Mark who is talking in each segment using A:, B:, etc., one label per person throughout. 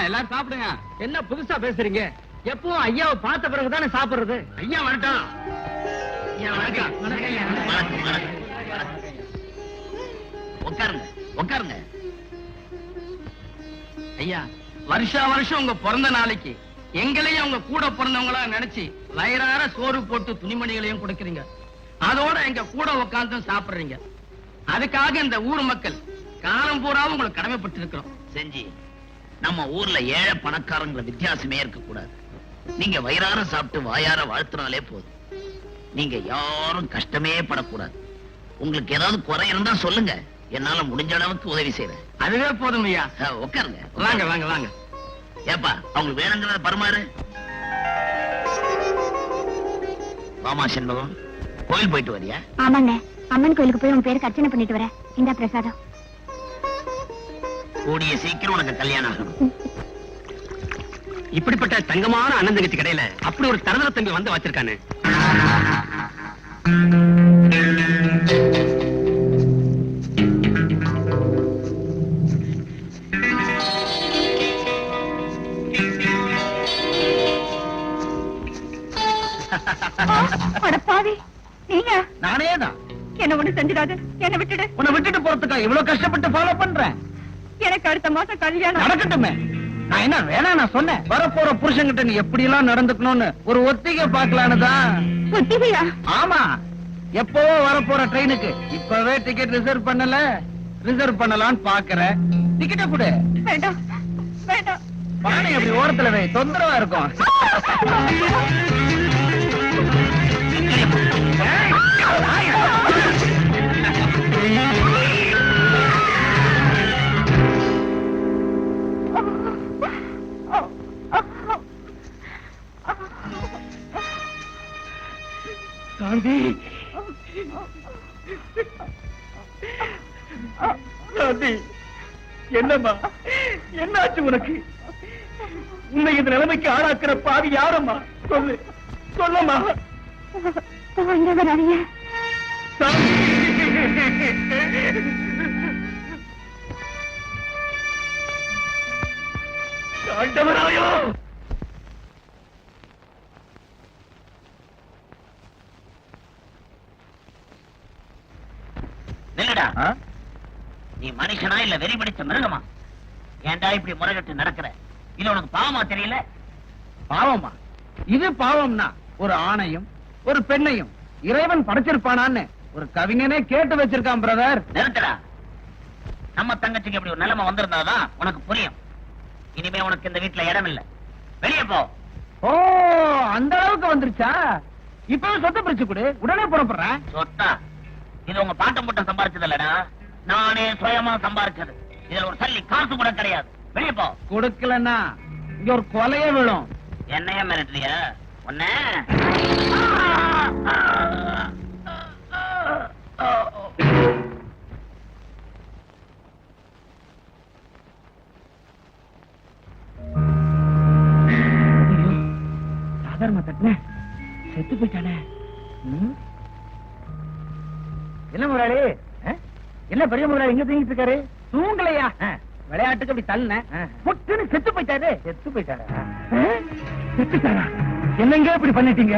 A: எல்லாரும் சாப்பிடுங்க.
B: என்ன புதுசா பேசுறீங்க? எப்பவும் ஐயாவை பார்த்த பிறகுதானே சாப்பிடுறது.
A: ஐயா வரட்டும்.
C: உட்காருங்க உட்காருங்க.
A: ஐயா, வருஷா வருஷம் உங்க பிறந்த நாளைக்கு எங்களையும் உங்க கூட பிறந்தவங்களா நினைச்சு வயிறார சோறு போட்டு துணிமணிகளையும் கொடுக்கறீங்க. அதோட எங்க கூட உட்கார்ந்து சாப்பிடுறீங்க. அதுக்காக இந்த ஊர் மக்கள் காலம் பூராவும் உங்களுக்கு கடமைப்பட்டு இருக்கிறோம்.
C: செஞ்சி, நம்ம ஊர்ல ஏழை பணக்காரங்கிற வித்தியாசமே இருக்க கூடாது. நீங்க வயிறார சாப்பிட்டு வாயார வாழ்த்தினாலே போதும். நீங்க யாரும் கஷ்டமே படக்கூடாது. உங்களுக்கு ஏதாவது குறை இருந்தா சொல்லுங்க, என்னால முடிஞ்ச அளவுக்கு உதவி செய்யறேன்.
A: அதுவே போதும் ஐயா.
C: உட்காருங்க.
A: வாங்க வாங்க வாங்க.
C: ஏப்பா, அவங்களுக்கு வேணுங்கிறத பரமாறு. வாமா செண்பகம், கோயில் போயிட்டு வரியா?
D: ஆமாண்ணே, அம்மன் கோயிலுக்கு போய் உன் பேருக்கு அர்ச்சனை பண்ணிட்டு வரேன். இந்த பிரசாதம்.
C: கூடிய சீக்கிரம் உனக்கு கல்யாணம் ஆகணும்.
B: இப்படிப்பட்ட தங்கமான அண்ணன் தங்கச்சி கடையில அப்படி ஒரு தரதர தம்பி வந்து வச்சிருக்கானு.
D: பாவி, நீங்க?
A: நானேதான்.
D: என்ன ஒண்ணு செஞ்சிடாது, என்ன விட்டுடு.
A: உன்னை விட்டுட்டு போறதுக்கா இவ்வளவு கஷ்டப்பட்டு ஃபாலோ பண்றேன்.
D: எனக்கு அடுத்த மாசம் கல்யாணம்.
A: நடக்கட்டுமே. நான் என்ன வேணா நான் சொன்னேன். வரப்போற புருஷன்கிட்ட நீ எப்படி எல்லாம் நடந்துக்கணும்னு ஒரு ஒத்திகை பாக்கலான்னு தான்.
D: ஒத்திகையா?
A: ஆமா, எப்பவோ வரப்போற ட்ரெயினுக்கு இப்பவே டிக்கெட் ரிசர்வ் பண்ணல. ரிசர்வ் பண்ணலான்னு பாக்குறேன். டிக்கெட்ட கொடு.
D: வேண்டாம் வேண்டாம்.
A: பானை அப்படி ஓரத்துல வை, தொந்தரவா இருக்கும். காந்தி, காந்தி, என்னம்மா என்னாச்சு உனக்கு? உன்னை இந்த நிலைமைக்கு ஆளாக்குற பாவி யாரம்மா? சொல்லு, சொல்லம்மா. ஆண்டவராயோ!
C: நில்லுடா. நீ மனுஷனா இல்ல வெறி பிடிச்ச மிருகமா? ஏன்டா இப்படி முறைகட்டு நடக்கிற? இல்ல உனக்கு பாவமா தெரியல?
A: பாவமா? இது பாவம்னா ஒரு ஆணையும் ஒரு பெண்ணையும் இறைவன் படைச்சிருப்பானான்னு ஒரு கவிஞனே கேட்டு வச்சிருக்கான் பிரதர்.
C: நிறுத்தடா. நம்ம தங்கச்சிக்கு இப்படி ஒரு நிலைமை வந்திருந்தாதான் உனக்கு புரியும். இனிமே உனக்கு இந்த வீட்டுல இடம் இல்ல, வெளியே போ.
A: ஓ, அந்த அளவுக்கு வந்துருச்சா? இப்பவே சொத்தை பிரிச்சு கொடு, உடனே புறப்படுறேன்.
C: சொத்தா? இது உங்க பாட்டம் முட்டம் சம்பாரிச்சது இல்லடா, நானே சுயமா சம்பாரிச்சது. இதுல ஒரு சல்லி காசு கூட கிடையாது. வெளியே போ.
A: கொடுக்கலன்னா இங்க ஒரு கொலையே விழும்.
C: என்னைய மிரட்டுறியா? ஒன்ன
A: சாதாரண தட்டின செத்து போயிட்டானே. என்ன முதலாளி? என்ன பெரிய முதலாளி இங்க தூங்கிட்டு இருக்காரு? தூங்கலையா? விளையாட்டுக்கு அப்படி தள்ள புட்டுன்னு செத்து போயிட்டாரு. செத்து போயிட்டாரா? செத்துட்டாரா? என்னங்க இப்படி பண்ணிட்டீங்க?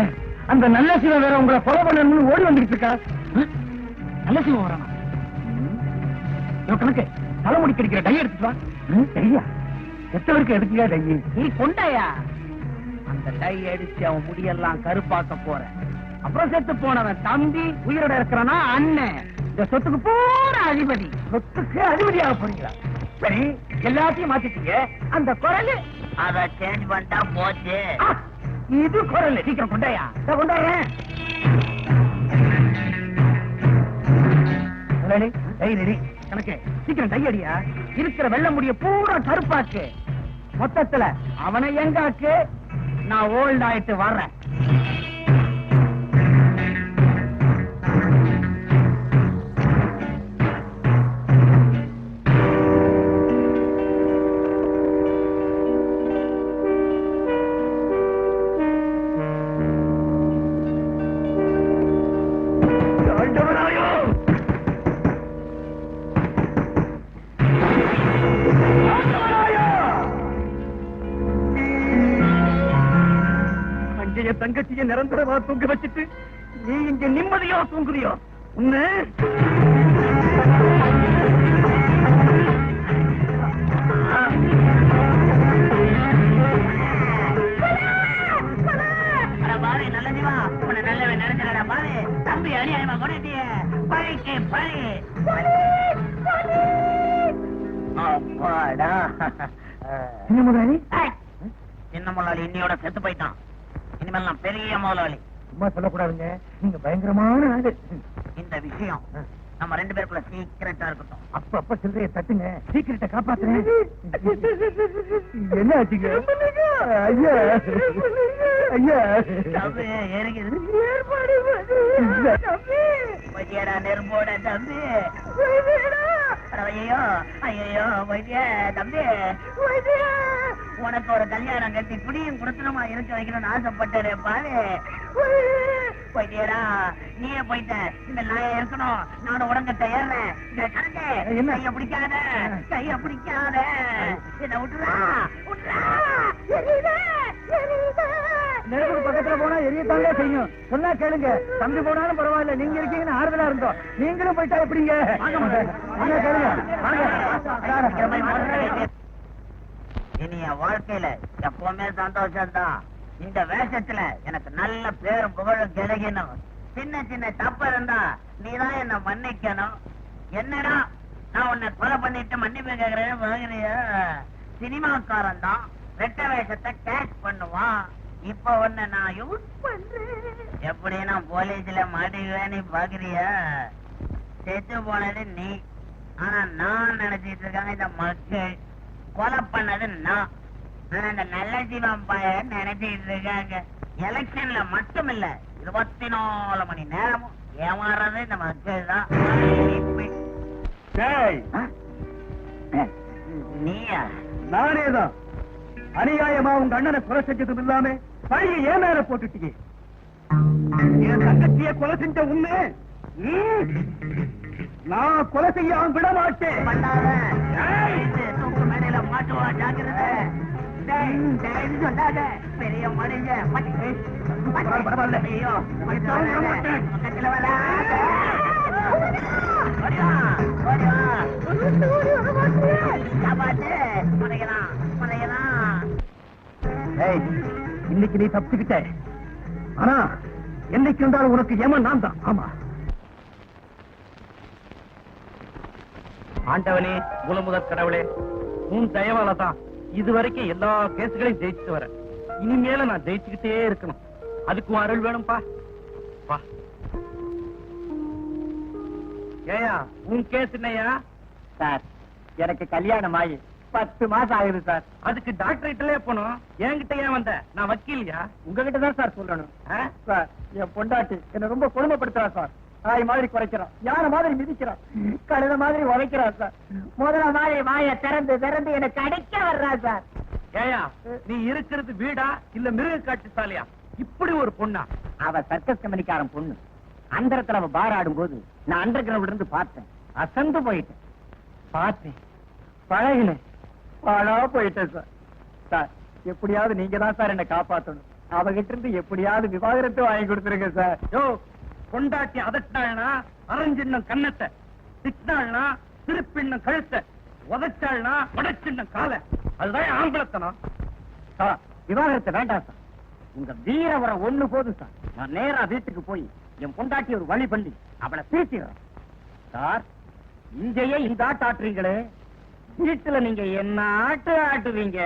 A: அந்த நல்ல சிவம் வேற உங்களை கொலை பண்ணணும்னு ஓடி வந்துட்டு இருக்கா. நல்ல சிவம் வரானா? கணக்கு தலைமுடி கிடைக்கிற டை எடுத்துட்டு வா. டையா? எத்தவருக்கு எடுத்துக்கா டை? நீ கொண்டாயா? அந்த டை அடிச்சு அவன் முடியெல்லாம் கருப்பாக்க போற. அப்புறம் செத்து போனவன் தம்பி உயிரோட இருக்கிறானா அண்ணன். இந்த சொத்துக்கு பூரா அதிபதி. சொத்துக்கு அதிபதியாக போறீங்களா? சரி, எல்லாத்தையும் மாத்திட்டீங்க. அந்த குரல்
C: அத சேஞ்ச் பண்ணிட்டா போச்சு.
A: இது குரல். சீக்கிரம் கொண்டாயா? கொண்டாடுறேன். கணக்கு சீக்கிரம் டை அடியா. இருக்கிற வெள்ள முடிய பூரா கருப்பாக்கு. மொத்தத்துல அவனை எங்காக்கு, நான் ஓல்ட் ஆயிட்டு வர்றேன். என் தங்கச்சியை நிரந்தரமா தூங்க வச்சுட்டு நீ இங்க நிம்மதியா தூங்குறியோ உன்னை
C: தம்பி அநியாயமா கொண்டுட்டிய பழிக்கு பழி அப்பாடா
A: என்ன முதலாளி
C: சின்ன முதலாளி இன்னையோட செத்து போயிட்டான். இனிமேல் நான் பெரிய முதலாளி.
A: சும்மா சொல்லக்கூடாதுங்க, நீங்க பயங்கரமான ஆளு.
C: இந்த விஷயம் நம்ம 2 பேருக்குள்ள சீக்கிரட்டா இருக்கட்டும்.
A: அப்ப சில்லறைய தட்டுங்க, சீக்கிரட்ட காப்பாத்துறேன். என்ன ஆச்சுங்க? ஐயா ஐயா
C: தம்பி இறங்குது. வைத்தியடா நெரும்போட தம்பி. ஐயோ ஐயோ வைத்திய தம்பி, உனக்கு ஒரு கல்யாணம் கட்டி குடியும் குடுத்தனமா இருக்க வைக்கணும்னு ஆசைப்பட்டே பாரு. வைத்தியடா நீயே போயிட்ட, இந்த நாய இருக்கணும், நானும் உடம்பட்ட ஏறேன். கைய பிடிக்காத, கைய பிடிக்காத, என்ன விட்டுறா விட்டுறா.
A: நெருப்பு பக்கத்துல போனா எரியத்தாங்க செய்யும். சொன்னா கேளுங்க, தம்பி போனாலும் பரவாயில்ல, நீங்க இருக்கீங்கன்னு ஆறுதலா இருந்தோம். நீங்களும் போயிட்டா எப்படிங்க? கேளுங்க.
C: இனி என் வாழ்க்கையில எப்பவுமே சந்தோஷம் தான். இந்த வேஷத்துல எனக்கு நல்ல பேரும் புகழும் கிடைக்கணும். சின்ன சின்ன தப்பு இருந்தா நீதான் என்ன மன்னிக்கணும். என்னடா நான் உன்னை கொலை பண்ணிட்டு மன்னிப்பு கேக்குறேன்னு வாங்குறியா? சினிமாக்காரன் தான் ரெட்ட வேஷத்தை கேட்ச் பண்ணுவான். இப்ப உன்னை நான் யூஸ் பண்றேன். எப்படி நான் போலீஸ்ல மாட்டிக்குவேன்னு பாக்குறியா? செத்து போனது நீ, ஆனா நான் நினைச்சிட்டு இருக்காங்க இந்த மக்கள். கொலை பண்ணது நான், ஆனா இந்த நல்ல சிவம் பையன் நினைச்சிட்டு இருக்காங்க. எலெக்ஷன்ல மட்டும் இல்ல, 24 மணி நேரமும் ஏமாறது இந்த மக்கள் தான். நீயா?
A: நானேதான். அநியாயமா உங்க அண்ணனை கொலை செஞ்சதும் இல்லாம பழிய ஏன் மேல போட்டுட்டீங்க. என் தங்கச்சிய கொலை செஞ்ச உண்மை நான் கொலை செய்ய விட மாட்டேன்.
C: தூக்கு மேடையில மாட்டுவா, ஜாக்கிரதை. சொல்லாத பெரிய மனுஷன். ஐயோ பக்கத்துல
A: இன்னைக்கு நீ தப்பிச்சுக்கிட்ட, ஆனா என்னைக்கு இருந்தாலும் உனக்கு ஏமன் நான் தான். ஆமா ஆண்டவனே, மூலமுதற் கடவுளே, உன் தயவால தான் இதுவரைக்கும் எல்லா கேசுகளையும் ஜெயிச்சுட்டு வரேன். இனிமேல நான் ஜெயிச்சுக்கிட்டே இருக்கணும். அதுக்கு அருள் வேணும்பா. ஏயா உன் கேஸ் என்னையா? சார் எனக்கு கல்யாணம் ஆகி 10 மாசம் ஆகுது சார். அதுக்கு டாக்டர்கிட்டலே போனோம். என்கிட்ட ஏன் வந்த? நான் வக்கீலியா? உங்ககிட்ட தான் சார் சொல்லணும். சார் என் பொண்டாட்டி என்ன ரொம்ப கொடுமைப்படுத்துறா சார். தாய் மாதிரி குறைக்கிறான், யானை மாதிரி மிதிக்கிறான், கழுத மாதிரி உதைக்கிறான் சார். முதல்ல மாதிரி வாயை திறந்து திறந்து எனக்கு அடைக்க வர்றா சார். ஏயா நீ இருக்கிறது வீடா இல்ல மிருக காட்டு சாலையா? இப்படி ஒரு பொண்ணா? அவ சர்க்கஸ் கம்பெனிக்காரன் பொண்ணு. அந்தரத்துல அவ பார் ஆடும் போது நான் அண்டர் கிரவுண்ட்ல இருந்து பார்த்தேன். அசந்து போயிட்டேன். பார்த்தேன், பழகினேன், பாழா போயிட்டேன் சார். சார் எப்படியாவது நீங்க தான் சார் என்ன காப்பாத்தணும். அவகிட்ட இருந்து எப்படியாவது விவாகரத்து வாங்கி கொடுத்துருங்க சார். யோ கொண்டாட்டி அதட்டாள்னா அரஞ்சின்னம் கண்ணத்தை, திட்டாள்னா திருப்பின்னம் கழுத்தை, உதச்சாள்னா உடச்சின்னம் காலை. அதுதான் ஆம்பளத்தனம். சார் விவாகரத்தை வேண்டாம் சார். உங்க வீரவரை ஒண்ணு போதும் சார். நான் நேரா வீட்டுக்கு போய் என் பொண்டாட்டி ஒரு வழி பண்ணி அவளை பேசிடுறேன். சார் இங்கேயே இந்த ஆட்டு ஆட்டுறீங்களே, வீட்டுல நீங்க என்ன ஆட்டு ஆட்டுவீங்க?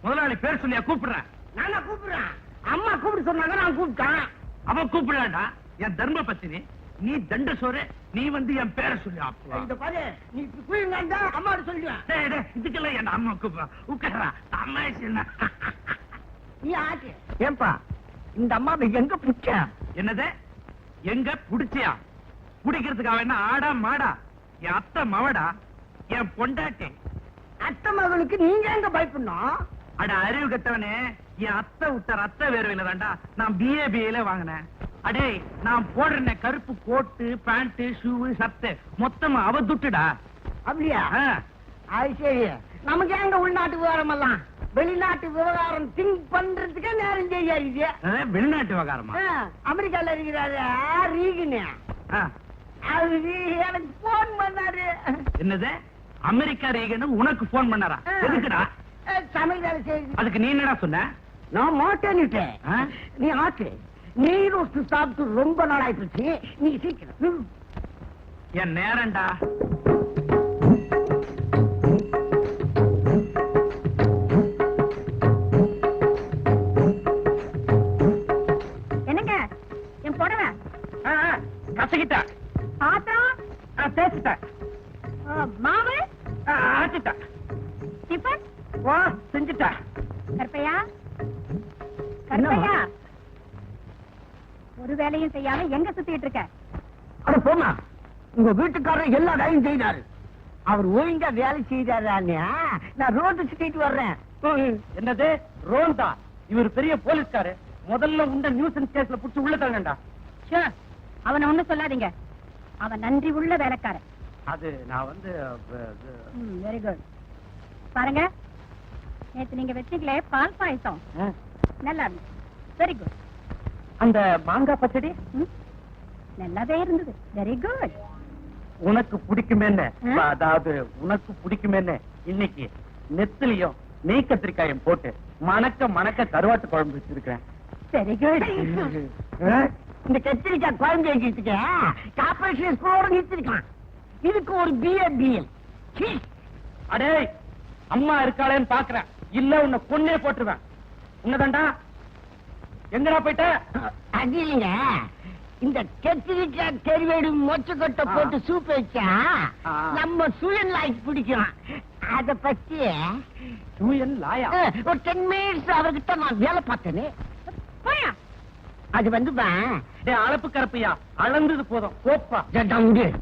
A: முதலாளி பேர் சொல்லியா கூப்பிடுறேன்? நானா கூப்பிடுறேன்? அம்மா கூப்பிட்டு சொன்னாங்க, நான் கூப்பிட்டேன். அவன் கூப்பிடாண்டா என் தர்ம பத்தினி. நீ தண்ட சோறு, நீ வந்து என் பேரை சொல்லி நீ அம்மா சொல்லுவேன். இதுக்கெல்லாம் என் அம்மா கூப்பிடுறா. உட்காரா அம்மா நீ ஆச்சு. ஏன்பா இந்த அம்மா எங்க பிடிச்ச? என்னது எங்க புடிச்சியா? புடிக்கிறதுக்காக என்ன ஆடா மாடா? என் அத்தை மவடா, என் பொண்டாட்டி. அத்தை மகளுக்கு நீங்க எங்க பயப்படணும்? அட அறிவு கட்டவனே, என் அத்தை விட்ட ரத்த வேர்வையில தான்டா நான் பிஏபிஏல வாங்கினேன். அடே நான் போடுற கருப்பு கோட்டு பேண்ட் ஷூ சட்டை மொத்தமா அவ துட்டுடா.
E: அப்படியா? அது சரி. நமக்கு எங்க உள்நாட்டு விவகாரம் எல்லாம், வெளிநாட்டு விவகாரம் திங்க் பண்றதுக்கே நேரம் செய்யாது.
A: வெளிநாட்டு விவகாரமா?
E: அமெரிக்கால இருக்கிறாரு ரீகனு, அவரு எனக்கு போன் பண்ணாரு.
A: என்னது? அமெரிக்கா ரீகன் உனக்கு போன் பண்ணாரா? எதுக்குடா?
E: சமையல் வேலை செய்யுது.
A: அதுக்கு நீ என்னடா சொன்ன?
E: நான் மாட்டேன்னுட்டேன். நீ ஆட்டு. நீ ரோஸ்ட் சாப்பிட்டு ரொம்ப நாள் ஆயிடுச்சு. நீ சீக்கிரம்.
A: என் நேரம்டா.
D: என்னங்க என் புடவை
A: கசக்கிட்டா,
D: பாத்திரம்
A: தேய்ச்சிட்டா,
D: மாவு
A: ஆச்சிட்டா,
D: டிஃபன்
A: செஞ்சுட்டா.
D: கற்பையா கற்பையா, ஒரு வேலையும் செய்யாம எங்க சுத்திட்டு இருக்க?
E: அட போமா, உங்க வீட்டுக்காரர் எல்லா வேலையும் செய்தாரு. அவர் ஒழுங்கா வேலை செய்தாரு. நான் ரோடு சுத்திட்டு வர்றேன்.
A: என்னது ரோந்தா? இவர் பெரிய போலீஸ்காரு. முதல்ல உண்ட நியூசன்ஸ் கேஸ்ல புடிச்சு உள்ள தள்ளண்டா.
D: அவனை ஒண்ணும் சொல்லாதீங்க, அவன் நன்றி உள்ள வேலைக்காரன்.
A: அது நான் வந்து
D: வெரி குட். பாருங்க, நேத்து நீங்க வச்சீங்களே பால் பாயசம், நல்லா இருந்துச்சு. Very good.
A: அந்த மாங்காய் பச்சடி
D: நல்லாவே இருந்தது. Very good.
A: உனக்கு பிடிக்குமேன்னு, அதாவது உனக்கு பிடிக்குமேன்னு இன்னைக்கு நெத்திலையும் நெய் கத்திரிக்காயும் போட்டு மணக்க மணக்க கருவாட்டு குழம்பு வச்சிருக்கேன்.
D: Very good.
E: இந்த கத்திரிக்காய் குழம்பு வச்சுக்க கார்பரேஷன் ஸ்கூலோட நிறுத்திருக்கான். இதுக்கு ஒரு பிஎல்.
A: அடே அம்மா இருக்காளேன்னு பாக்குறேன், இல்ல உன்னை கொன்னே போட்டுருவேன். உன்னதாண்டா. எங்கடா போயிட்ட?
E: அது இல்லைங்க, இந்த கத்திரிக்காய் கறிவேடு மொச்சக்கொட்டை போட்டு சூப் வச்சா நம்ம சூழல் லாய்க்கு பிடிக்கும். அத பத்தி
A: லாயா
E: ஒரு 10 மினிட்ஸ் அவர்கிட்ட நான் வேலை பார்த்தேன்னு.
D: போயா.
E: அது வந்து
A: அளப்பு கரப்பையா அளந்தது போதும் கோப்பா.
E: முடியும்.